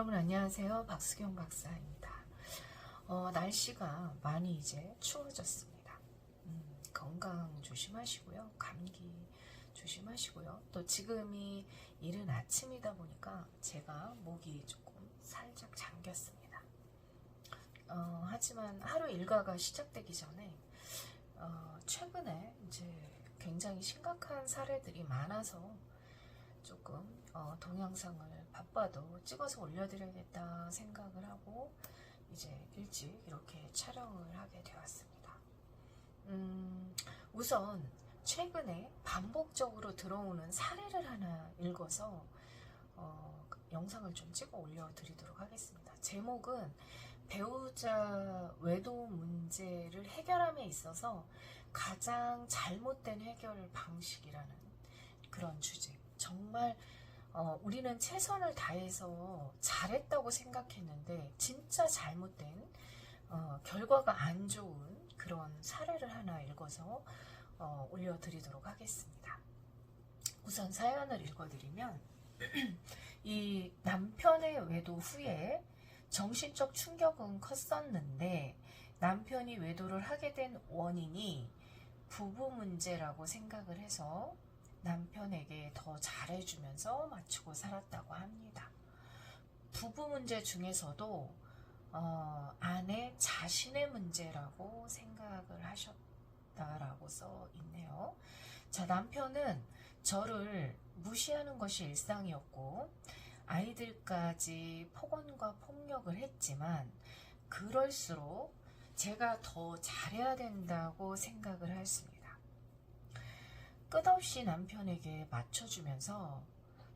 여러분 안녕하세요. 박수경 박사입니다. 날씨가 많이 이제 추워졌습니다. 건강 조심하시고요. 감기 조심하시고요. 또 지금이 이른 아침이다 보니까 제가 목이 조금 살짝 잠겼습니다. 하지만 하루 일과가 시작되기 전에 최근에 이제 굉장히 심각한 사례들이 많아서 조금 동영상을 바빠도 찍어서 올려드려야겠다 생각을 하고 이제 일찍 이렇게 촬영을 하게 되었습니다. 우선 최근에 반복적으로 들어오는 사례를 하나 읽어서 영상을 좀 찍어 올려드리도록 하겠습니다. 제목은 배우자 외도 문제를 해결함에 있어서 가장 잘못된 해결 방식이라는 그런 주제. 정말 우리는 최선을 다해서 잘했다고 생각했는데 진짜 잘못된 결과가 안 좋은 그런 사례를 하나 읽어서 올려드리도록 하겠습니다. 우선 사연을 읽어드리면 이 남편의 외도 후에 정신적 충격은 컸었는데 남편이 외도를 하게 된 원인이 부부 문제라고 생각을 해서 남편에게 더 잘해주면서 맞추고 살았다고 합니다. 부부 문제 중에서도 아내 자신의 문제라고 생각을 하셨다라고 써 있네요. 자, 남편은 저를 무시하는 것이 일상이었고 아이들까지 폭언과 폭력을 했지만 그럴수록 제가 더 잘해야 된다고 생각을 했습니다. 끝없이 남편에게 맞춰주면서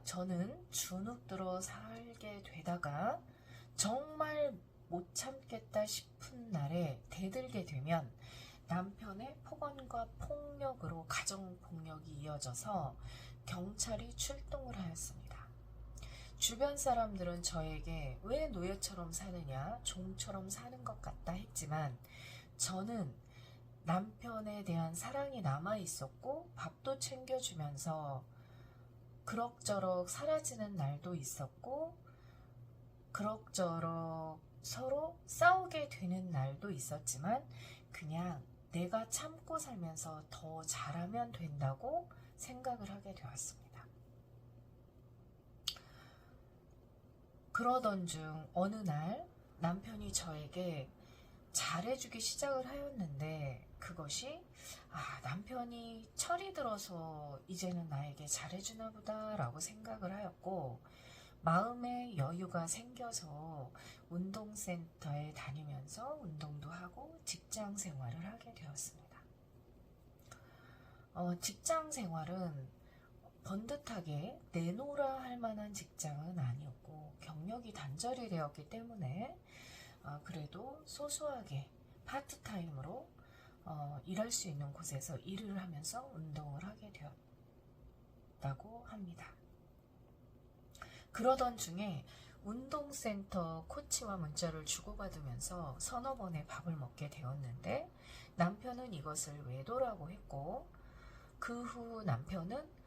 저는 주눅들어 살게 되다가 정말 못 참겠다 싶은 날에 대들게 되면 남편의 폭언과 폭력으로 가정폭력이 이어져서 경찰이 출동을 하였습니다. 주변 사람들은 저에게 왜 노예처럼 사느냐, 종처럼 사는 것 같다 했지만 저는 남편에 대한 사랑이 남아있었고 밥도 챙겨주면서 그럭저럭 사라지는 날도 있었고 그럭저럭 서로 싸우게 되는 날도 있었지만 그냥 내가 참고 살면서 더 잘하면 된다고 생각을 하게 되었습니다. 그러던 중 어느 날 남편이 저에게 잘해주기 시작을 하였는데 그것이 남편이 철이 들어서 이제는 나에게 잘해주나 보다 라고 생각을 하였고 마음의 여유가 생겨서 운동센터에 다니면서 운동도 하고 직장 생활을 하게 되었습니다. 직장 생활은 번듯하게 내놓으라 할 만한 직장은 아니었고 경력이 단절이 되었기 때문에 그래도 소소하게 파트타임으로 일할 수 있는 곳에서 일을 하면서 운동을 하게 되었다고 합니다. 그러던 중에 운동센터 코치와 문자를 주고받으면서 서너 번의 밥을 먹게 되었는데 남편은 이것을 외도라고 했고 그 후 남편은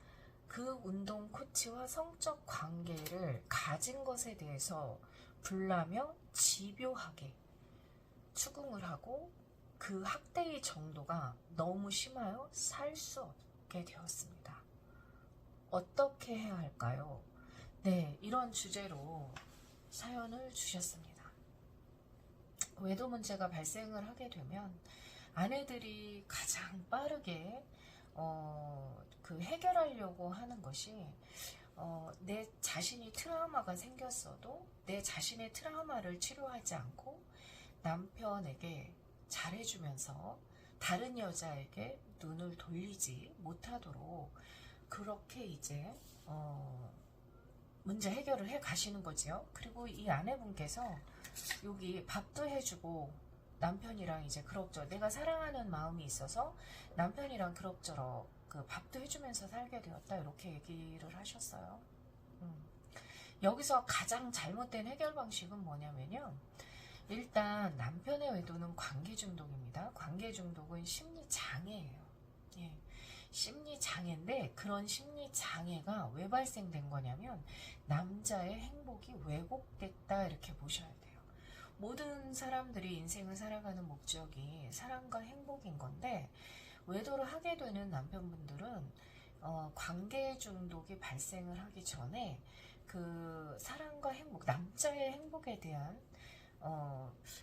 그 운동 코치와 성적 관계를 가진 것에 대해서 불나며 집요하게 추궁을 하고 그 학대의 정도가 너무 심하여 살 수 없게 되었습니다. 어떻게 해야 할까요? 네, 이런 주제로 사연을 주셨습니다. 외도 문제가 발생을 하게 되면 아내들이 가장 빠르게 해결하려고 하는 것이 내 자신이 트라우마가 생겼어도 내 자신의 트라우마를 치료하지 않고 남편에게 잘해주면서 다른 여자에게 눈을 돌리지 못하도록 그렇게 이제 문제 해결을 해 가시는 거지요. 그리고 이 아내분께서 여기 밥도 해주고 남편이랑 이제 그럭저럭 내가 사랑하는 마음이 있어서 남편이랑 그럭저럭 그 밥도 해주면서 살게 되었다 이렇게 얘기를 하셨어요. 여기서 가장 잘못된 해결 방식은 뭐냐면요. 일단 남편의 외도는 관계 중독입니다. 관계 중독은 심리 장애예요. 예. 심리 장애인데 그런 심리 장애가 왜 발생된 거냐면 남자의 행복이 왜곡됐다 이렇게 보셔야 돼요. 모든 사람들이 인생을 살아가는 목적이 사랑과 행복인 건데, 외도를 하게 되는 남편분들은 관계 중독이 발생을 하기 전에 그 사랑과 행복, 남자의 행복에 대한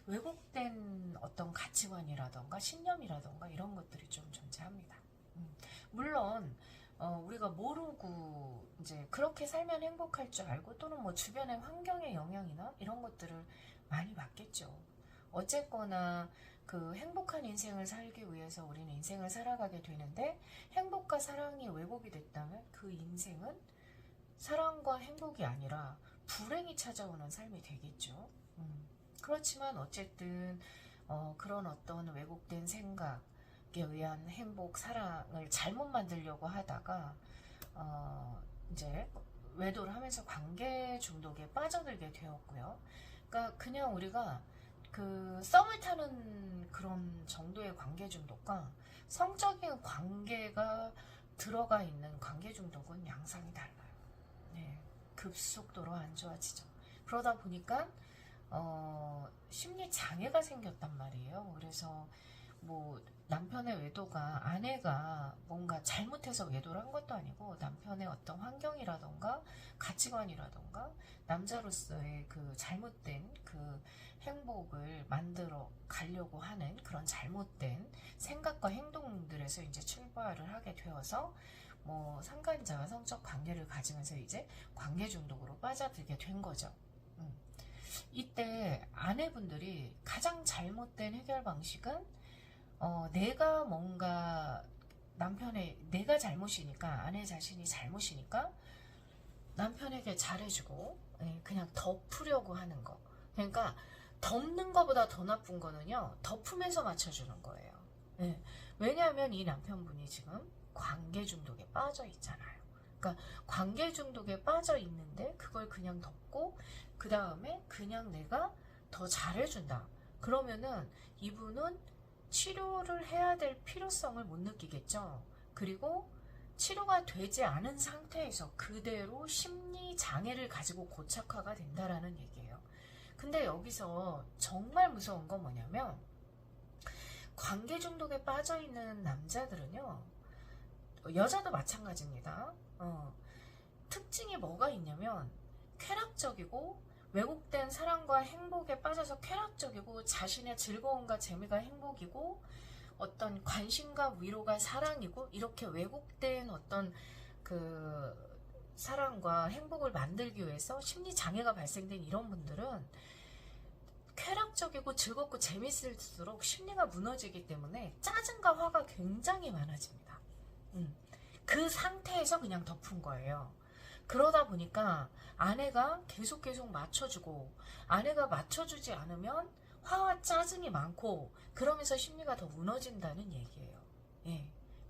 왜곡된 어떤 가치관이라던가 신념이라던가 이런 것들이 좀 존재합니다. 물론 우리가 모르고 이제 그렇게 살면 행복할 줄 알고, 또는 뭐 주변의 환경의 영향이나 이런 것들을 많이 받겠죠. 어쨌거나 그 행복한 인생을 살기 위해서 우리는 인생을 살아가게 되는데, 행복과 사랑이 왜곡이 됐다면 그 인생은 사랑과 행복이 아니라 불행이 찾아오는 삶이 되겠죠. 그렇지만 어쨌든 그런 어떤 왜곡된 생각에 의한 행복, 사랑을 잘못 만들려고 하다가 이제 외도를 하면서 관계 중독에 빠져들게 되었고요. 그러니까 그냥 우리가 그 썸을 타는 그런 정도의 관계 중독과 성적인 관계가 들어가 있는 관계 중독은 양상이 달라요. 네, 급속도로 안 좋아지죠. 그러다 보니까 심리 장애가 생겼단 말이에요. 그래서 뭐 남편의 외도가 아내가 뭔가 잘못해서 외도를 한 것도 아니고, 남편의 어떤 환경이라던가 가치관이라던가 남자로서의 그 잘못된 그 행복을 만들어 가려고 하는 그런 잘못된 생각과 행동들에서 이제 출발을 하게 되어서 뭐 상간자와 성적 관계를 가지면서 이제 관계 중독으로 빠져들게 된 거죠. 이때 아내분들이 가장 잘못된 해결 방식은 내가 뭔가 내가 잘못이니까, 아내 자신이 잘못이니까 남편에게 잘해주고 그냥 덮으려고 하는 거. 그러니까 덮는 것보다 더 나쁜 거는요, 덮으면서 맞춰주는 거예요. 왜냐하면 이 남편분이 지금 관계 중독에 빠져 있잖아요. 그러니까 관계 중독에 빠져 있는데 그걸 그냥 덮고 그 다음에 그냥 내가 더 잘해준다. 그러면은 이분은 치료를 해야 될 필요성을 못 느끼겠죠. 그리고 치료가 되지 않은 상태에서 그대로 심리 장애를 가지고 고착화가 된다라는 얘기예요. 근데 여기서 정말 무서운 건 뭐냐면, 관계 중독에 빠져 있는 남자들은요, 여자도 마찬가지입니다. 특징이 뭐가 있냐면 쾌락적이고, 왜곡된 사랑과 행복에 빠져서 쾌락적이고, 자신의 즐거움과 재미가 행복이고, 어떤 관심과 위로가 사랑이고, 이렇게 왜곡된 어떤 그 사랑과 행복을 만들기 위해서 심리 장애가 발생된 이런 분들은 쾌락적이고 즐겁고 재밌을수록 심리가 무너지기 때문에 짜증과 화가 굉장히 많아집니다. 그 상태에서 그냥 덮은 거예요. 그러다 보니까 아내가 계속 맞춰주고, 아내가 맞춰주지 않으면 화와 짜증이 많고, 그러면서 심리가 더 무너진다는 얘기예요.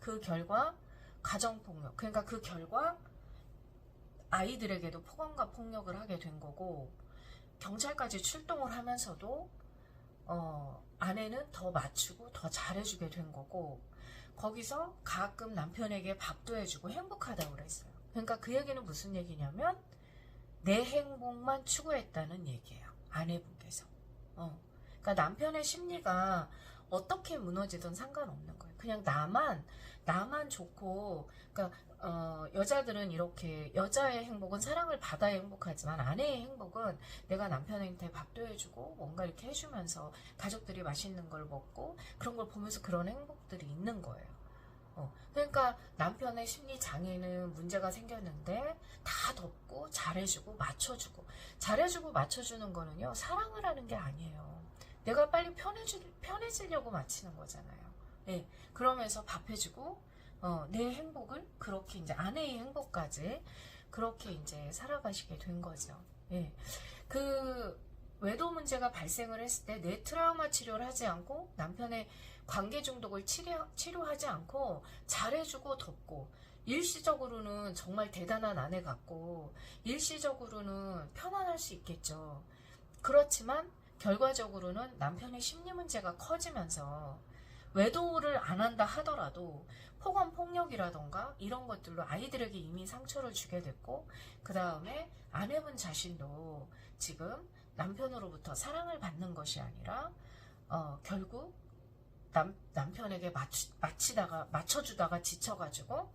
그 결과 가정폭력, 그러니까 그 결과 아이들에게도 폭언과 폭력을 하게 된 거고, 경찰까지 출동을 하면서도 아내는 더 맞추고 더 잘해주게 된 거고, 거기서 가끔 남편에게 밥도 해주고 행복하다고 그랬어요. 그러니까 그 얘기는 무슨 얘기냐면 내 행복만 추구했다는 얘기예요. 아내분께서. 그러니까 남편의 심리가 어떻게 무너지든 상관없는 거예요. 그냥 나만 좋고, 그러니까 여자들은 이렇게, 여자의 행복은 사랑을 받아야 행복하지만 아내의 행복은 내가 남편한테 밥도 해주고 뭔가 이렇게 해주면서 가족들이 맛있는 걸 먹고 그런 걸 보면서 그런 행복들이 있는 거예요. 그러니까 남편의 심리 장애는 문제가 생겼는데 다 덮고 잘해주고 맞춰주고, 잘해주고 맞춰주는 거는요, 사랑을 하는 게 아니에요. 내가 빨리 편해지려고 맞추는 거잖아요. 그러면서 밥 해주고 내 행복을 그렇게, 이제 아내의 행복까지 그렇게 이제 살아가시게 된 거죠. 그 외도 문제가 발생을 했을 때 내 트라우마 치료를 하지 않고, 남편의 관계 중독을 치료하지 않고 잘해주고 덮고, 일시적으로는 정말 대단한 아내 같고 일시적으로는 편안할 수 있겠죠. 그렇지만 결과적으로는 남편의 심리 문제가 커지면서 외도를 안 한다 하더라도 폭언, 폭력이라던가 이런 것들로 아이들에게 이미 상처를 주게 됐고, 그 다음에 아내분 자신도 지금 남편으로부터 사랑을 받는 것이 아니라 결국 남편에게 맞춰주다가 지쳐가지고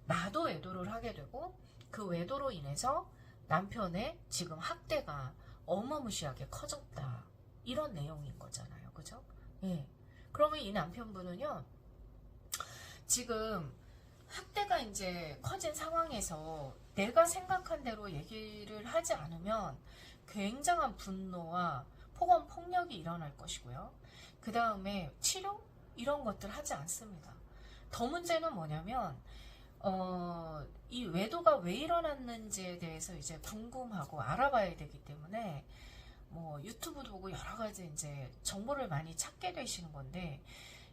나도 외도를 하게 되고 그 외도로 인해서 남편의 지금 학대가 어마무시하게 커졌다. 이런 내용인 거잖아요. 그죠? 예. 그러면 이 남편분은요, 지금 학대가 이제 커진 상황에서 내가 생각한 대로 얘기를 하지 않으면 굉장한 분노와 폭언, 폭력이 일어날 것이고요. 그 다음에 치료? 이런 것들 하지 않습니다. 더 문제는 뭐냐면, 이 외도가 왜 일어났는지에 대해서 이제 궁금하고 알아봐야 되기 때문에, 뭐 유튜브도 보고 여러 가지 이제 정보를 많이 찾게 되시는 건데,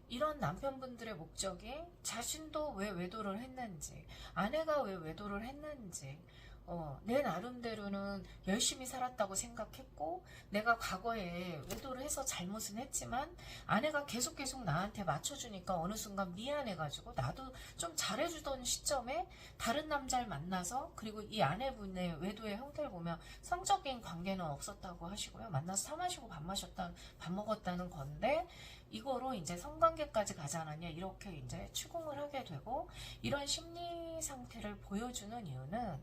이런 남편분들의 목적이 자신도 왜 외도를 했는지, 아내가 왜 외도를 했는지, 내 나름대로는 열심히 살았다고 생각했고 내가 과거에 외도를 해서 잘못은 했지만 아내가 계속 나한테 맞춰주니까 어느 순간 미안해가지고 나도 좀 잘해주던 시점에 다른 남자를 만나서, 그리고 이 아내분의 외도의 형태를 보면 성적인 관계는 없었다고 하시고요. 만나서 사 마시고 밥 먹었다는 건데 이거로 이제 성관계까지 가지 않았냐, 이렇게 이제 추궁을 하게 되고, 이런 심리 상태를 보여주는 이유는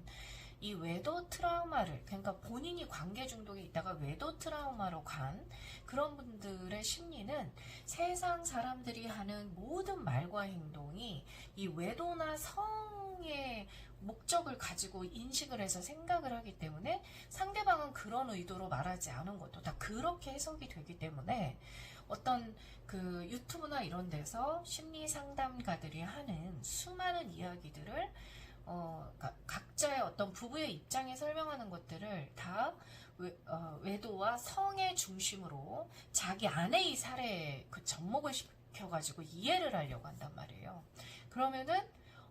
이 외도 트라우마를, 그러니까 본인이 관계 중독에 있다가 외도 트라우마로 간 그런 분들의 심리는 세상 사람들이 하는 모든 말과 행동이 이 외도나 성의 목적을 가지고 인식을 해서 생각을 하기 때문에 상대방은 그런 의도로 말하지 않은 것도 다 그렇게 해석이 되기 때문에 어떤 그 유튜브나 이런 데서 심리 상담가들이 하는 수많은 이야기들을 각자의 어떤 부부의 입장에 설명하는 것들을 다 외도와 성의 중심으로 자기 아내의 사례에 그 접목을 시켜가지고 이해를 하려고 한단 말이에요. 그러면은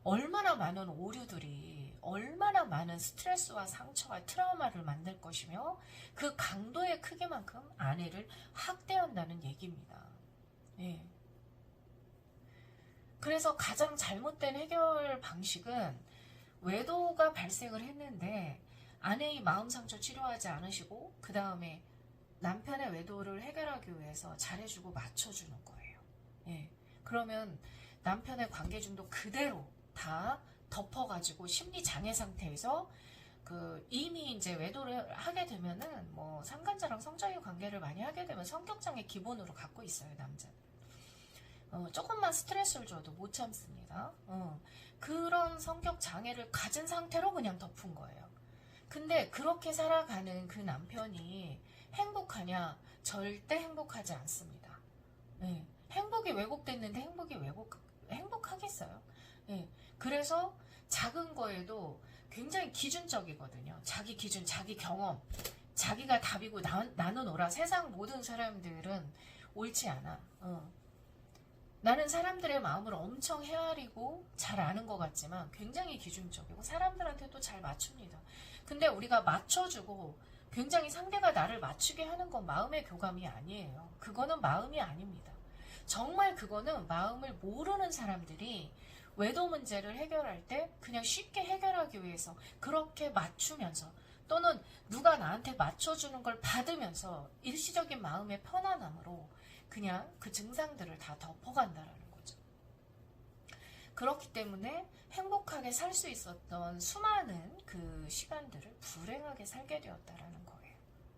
얼마나 많은 오류들이, 얼마나 많은 스트레스와 상처와 트라우마를 만들 것이며 그 강도의 크기만큼 아내를 학대한다는 얘기입니다. 예. 그래서 가장 잘못된 해결 방식은 외도가 발생을 했는데 아내의 마음 상처 치료하지 않으시고 그 다음에 남편의 외도를 해결하기 위해서 잘해주고 맞춰주는 거예요. 예. 그러면 남편의 관계 중도 그대로 다 덮어가지고 심리 장애 상태에서 이미 이제 외도를 하게 되면은 뭐 상간자랑 성적인 관계를 많이 하게 되면 성격장애 기본으로 갖고 있어요, 남자는. 조금만 스트레스를 줘도 못 참습니다. 그런 성격 장애를 가진 상태로 그냥 덮은 거예요. 근데 그렇게 살아가는 그 남편이 행복하냐? 절대 행복하지 않습니다. 네. 행복이 왜곡됐는데 행복하겠어요? 네. 그래서 작은 거에도 굉장히 기준적이거든요. 자기 기준, 자기 경험, 자기가 답이고 나는 옳아. 세상 모든 사람들은 옳지 않아. 나는 사람들의 마음을 엄청 헤아리고 잘 아는 것 같지만 굉장히 기준적이고 사람들한테도 잘 맞춥니다. 근데 우리가 맞춰주고 굉장히 상대가 나를 맞추게 하는 건 마음의 교감이 아니에요. 그거는 마음이 아닙니다. 정말 그거는 마음을 모르는 사람들이 외도 문제를 해결할 때 그냥 쉽게 해결하기 위해서 그렇게 맞추면서, 또는 누가 나한테 맞춰주는 걸 받으면서 일시적인 마음의 편안함으로 그냥 그 증상들을 다 덮어간다라는 거죠. 그렇기 때문에 행복하게 살 수 있었던 수많은 그 시간들을 불행하게 살게 되었다라는 거예요.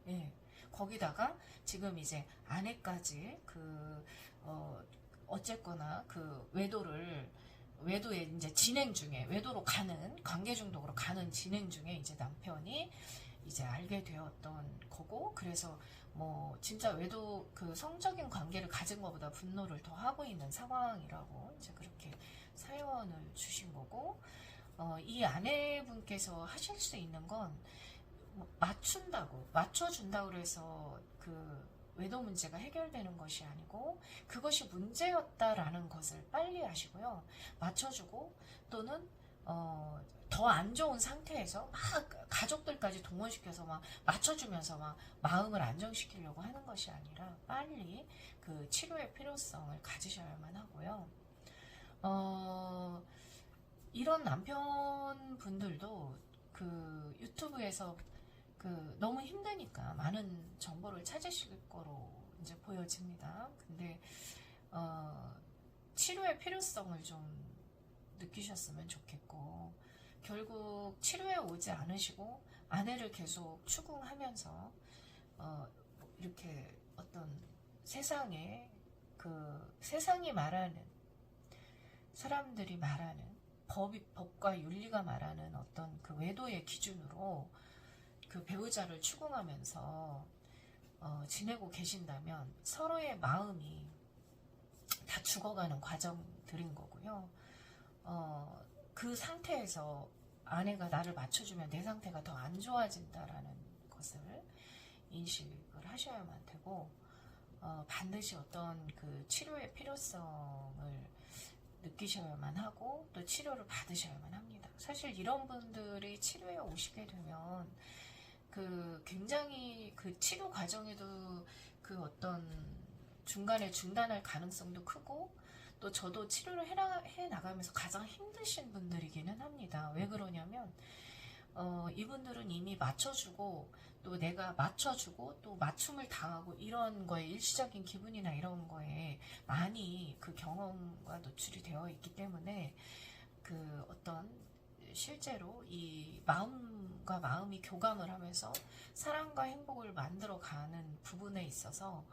예. 거기다가 지금 이제 아내까지 어쨌거나 그 외도에 이제 진행 중에, 외도로 가는, 관계 중독으로 가는 진행 중에 이제 남편이 이제 알게 되었던 거고, 그래서 뭐 진짜 외도 그 성적인 관계를 가진 것보다 분노를 더 하고 있는 상황이라고 이제 그렇게 사연을 주신 거고, 이 아내분께서 하실 수 있는 건 뭐 맞춰준다고 해서 그 외도 문제가 해결되는 것이 아니고 그것이 문제였다라는 것을 빨리 아시고요. 맞춰주고 또는 더 안 좋은 상태에서 막 가족들까지 동원시켜서 막 맞춰주면서 막 마음을 안정시키려고 하는 것이 아니라 빨리 그 치료의 필요성을 가지셔야만 하고요. 이런 남편분들도 그 유튜브에서 너무 힘드니까 많은 정보를 찾으실 거로 이제 보여집니다. 근데 치료의 필요성을 좀 느끼셨으면 좋겠고, 결국 치료에 오지 않으시고 아내를 계속 추궁하면서 이렇게 어떤 세상이 말하는, 사람들이 말하는 법과 윤리가 말하는 어떤 그 외도의 기준으로 그 배우자를 추궁하면서 지내고 계신다면 서로의 마음이 다 죽어가는 과정들인 거고요. 그 상태에서 아내가 나를 맞춰주면 내 상태가 더 안 좋아진다라는 것을 인식을 하셔야만 되고, 반드시 어떤 그 치료의 필요성을 느끼셔야만 하고 또 치료를 받으셔야만 합니다. 사실 이런 분들이 치료에 오시게 되면 굉장히 그 치료 과정에도 그 어떤 중간에 중단할 가능성도 크고, 또 저도 치료를 해 나가면서 가장 힘드신 분들이기는 합니다. 왜 그러냐면 이분들은 이미 맞춰주고 또 내가 맞춰주고 또 맞춤을 당하고 이런 거에 일시적인 기분이나 이런 거에 많이 그 경험과 노출이 되어 있기 때문에 그 어떤 실제로 이 마음과 마음이 교감을 하면서 사랑과 행복을 만들어가는 부분에 있어서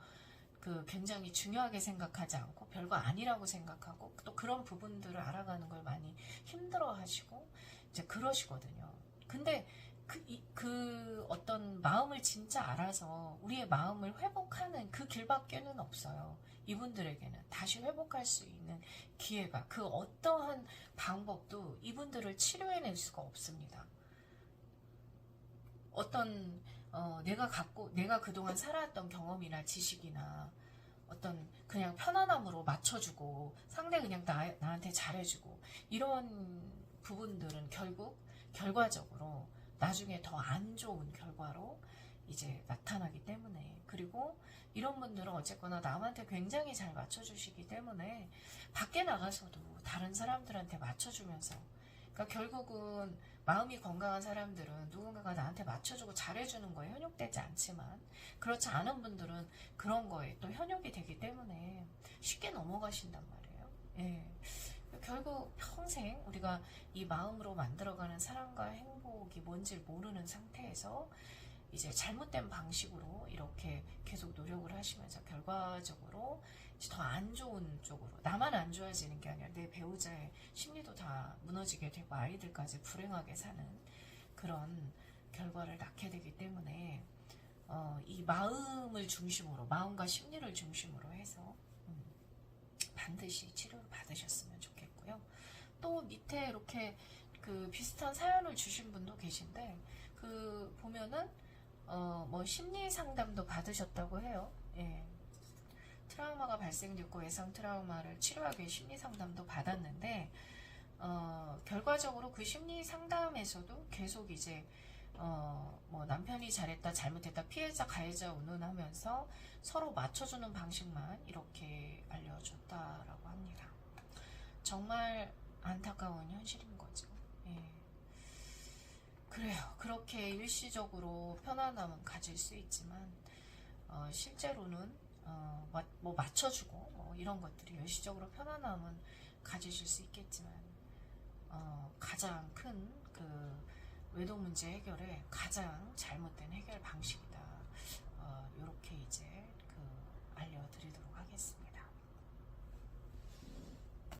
굉장히 중요하게 생각하지 않고 별거 아니라고 생각하고 또 그런 부분들을 알아가는 걸 많이 힘들어 하시고 이제 그러시거든요. 근데 그 어떤 마음을 진짜 알아서 우리의 마음을 회복하는 그 길밖에는 없어요. 이분들에게는 다시 회복할 수 있는 기회가, 그 어떠한 방법도 이분들을 치료해낼 수가 없습니다. 어떤 내가 그동안 살아왔던 경험이나 지식이나 어떤 그냥 편안함으로 맞춰주고 상대 그냥 나한테 잘해주고 이런 부분들은 결국 결과적으로 나중에 더 안 좋은 결과로 이제 나타나기 때문에, 그리고 이런 분들은 어쨌거나 남한테 굉장히 잘 맞춰주시기 때문에 밖에 나가서도 다른 사람들한테 맞춰주면서, 그러니까 결국은 마음이 건강한 사람들은 누군가가 나한테 맞춰주고 잘해주는 거에 현혹되지 않지만, 그렇지 않은 분들은 그런 거에 또 현혹이 되기 때문에 쉽게 넘어가신단 말이에요. 예. 결국 평생 우리가 이 마음으로 만들어가는 사랑과 행복이 뭔지를 모르는 상태에서 이제 잘못된 방식으로 이렇게 계속 노력을 하시면서 결과적으로 더 안 좋은 쪽으로, 나만 안 좋아지는 게 아니라 내 배우자의 심리도 다 무너지게 되고 아이들까지 불행하게 사는 그런 결과를 낳게 되기 때문에 이 마음을 중심으로, 마음과 심리를 중심으로 해서 반드시 치료를 받으셨으면 좋겠고요. 또 밑에 이렇게 비슷한 사연을 주신 분도 계신데 보면은 뭐 심리 상담도 받으셨다고 해요. 예. 트라우마가 발생됐고 예상 트라우마를 치료하기 위해 심리 상담도 받았는데 결과적으로 그 심리 상담에서도 계속 이제 뭐 남편이 잘했다 잘못했다 피해자 가해자 운운하면서 서로 맞춰주는 방식만 이렇게 알려줬다라고 합니다. 정말 안타까운 현실인 거죠. 예. 그래요. 그렇게 일시적으로 편안함은 가질 수 있지만 실제로는 뭐 맞춰주고 뭐 이런 것들이 일시적으로 편안함은 가지실 수 있겠지만 가장 큰 외도 문제 해결에 가장 잘못된 해결 방식입니다.